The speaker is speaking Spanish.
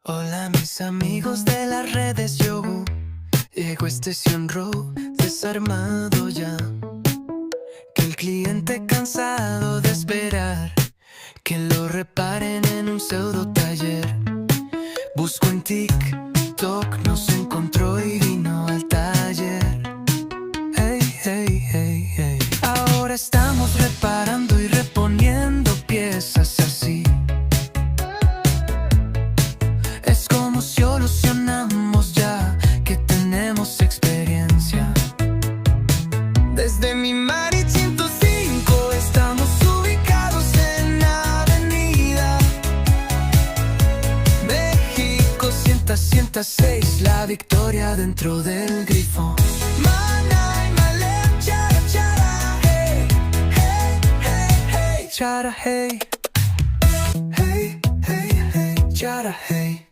Hola mis amigos de las redes, yo llego a este Sunroof desarmado ya. Que el cliente cansado de esperar que lo reparen en un pseudo taller. Busco en TikTok, nos encontró y vino al taller. Hey, hey, hey, hey. Ahora estamos reparando y reponiendo piezas así. Es como solucionamos ya que tenemos experiencia. Desde mi Mari 105 estamos ubicados en Avenida México 106, la victoria dentro del grifo. Manay, Malem, chara, chara, hey, hey, hey, hey, chara, hey, hey, hey, hey, chara, hey.